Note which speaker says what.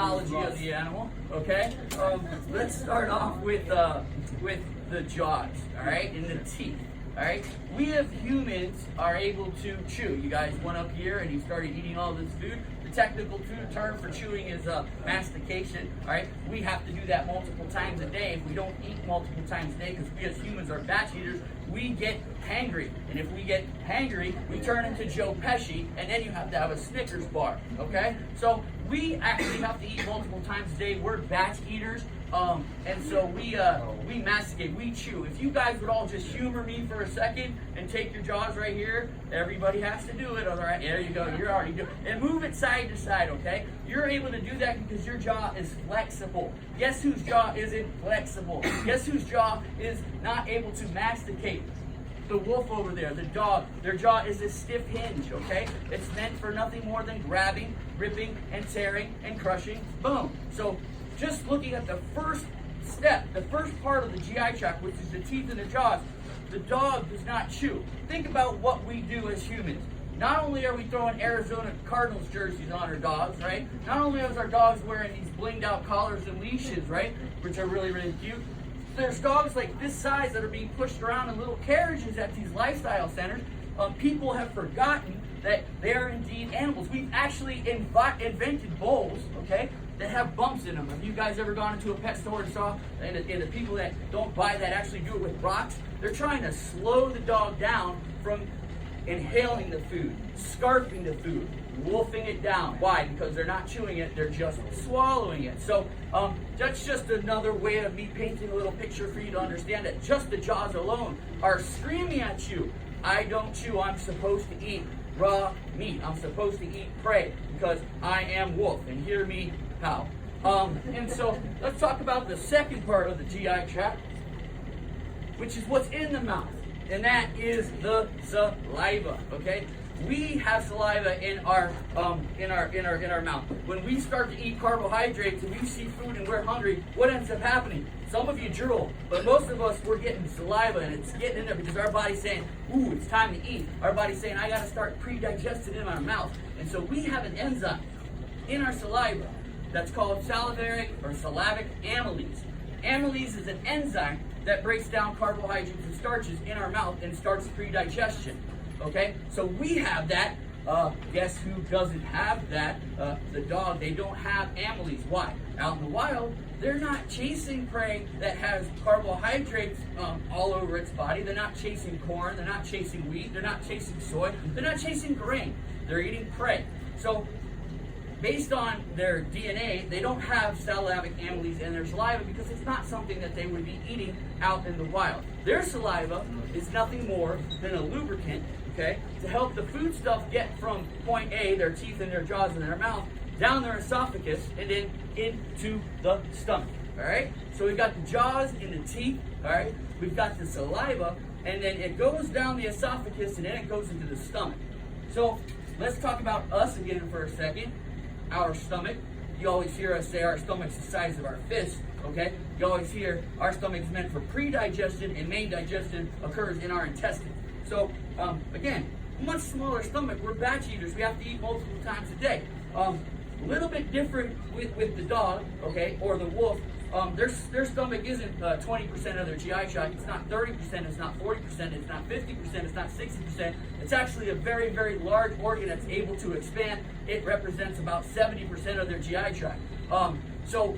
Speaker 1: physiology of the animal, okay? Let's start off with the jaws, all right, and the teeth. All right, we as humans are able to chew. You guys went up here and you started eating all this food. The technical term for chewing is mastication. All right, we have to do that multiple times a day. If we don't eat multiple times a day, because we as humans are batch eaters, we get hangry. And if we get hangry, we turn into Joe Pesci, and then you have to have a Snickers bar. Okay, so we actually have to eat multiple times a day. We're batch eaters. And so we masticate, we chew. If you guys would all just humor me for a second and take your jaws right here, everybody has to do it. All right, there you go. You're already doing it. And move it side to side, okay? You're able to do that because your jaw is flexible. Guess whose jaw isn't flexible? Guess whose jaw is not able to masticate? The wolf over there, the dog, their jaw is a stiff hinge, okay? It's meant for nothing more than grabbing, ripping, and tearing, and crushing. Boom. So just looking at the first step, the first part of the GI tract, which is the teeth and the jaws, the dog does not chew. Think about what we do as humans. Not only are we throwing Arizona Cardinals jerseys on our dogs, right? Not only is our dogs wearing these blinged out collars and leashes, right? Which are really, really cute. There's dogs like this size that are being pushed around in little carriages at these lifestyle centers. People have forgotten that they are indeed animals. We've actually invented bowls, okay, that have bumps in them. Have you guys ever gone into a pet store and saw, and the people that don't buy that actually do it with rocks? They're trying to slow the dog down from inhaling the food, scarfing the food, wolfing it down. Why? Because they're not chewing it, they're just swallowing it. So that's just another way of me painting a little picture for you to understand that just the jaws alone are screaming at you. I don't chew, I'm supposed to eat raw meat. I'm supposed to eat prey because I am wolf. And hear me how. And so let's talk about the second part of the GI tract, which is what's in the mouth. And that is the saliva, okay? We have saliva in our mouth. When we start to eat carbohydrates and we see food and we're hungry, what ends up happening? Some of you drool, but most of us, we're getting saliva and it's getting in there because our body's saying, ooh, it's time to eat. Our body's saying, I gotta start pre-digesting in our mouth. And so we have an enzyme in our saliva that's called salivary or slavic amylase. Amylase is an enzyme that breaks down carbohydrates and starches in our mouth and starts pre-digestion. Okay, so we have that. Guess who doesn't have that? The dog. They don't have amylase. Why? Out in the wild, they're not chasing prey that has carbohydrates all over its body. They're not chasing corn. They're not chasing wheat. They're not chasing soy. They're not chasing grain. They're eating prey. So based on their DNA, they don't have salivary amylase in their saliva because it's not something that they would be eating out in the wild. Their saliva is nothing more than a lubricant, okay, to help the food stuff get from point A, their teeth and their jaws and their mouth, down their esophagus and then into the stomach, all right? So we've got the jaws and the teeth, all right? We've got the saliva, and then it goes down the esophagus and then it goes into the stomach. So let's talk about us again for a second. Our stomach. You always hear us say our stomach's the size of our fist, okay? You always hear our stomach's meant for pre-digestion and main digestion occurs in our intestines. So, again, much smaller stomach. We're batch eaters. We have to eat multiple times a day. A little bit different with the dog, okay, or the wolf. Their stomach isn't 20% of their GI tract. It's not 30%. It's not 40%. It's not 50%. It's not 60%. It's actually a very, very large organ that's able to expand. It represents about 70% of their GI tract. So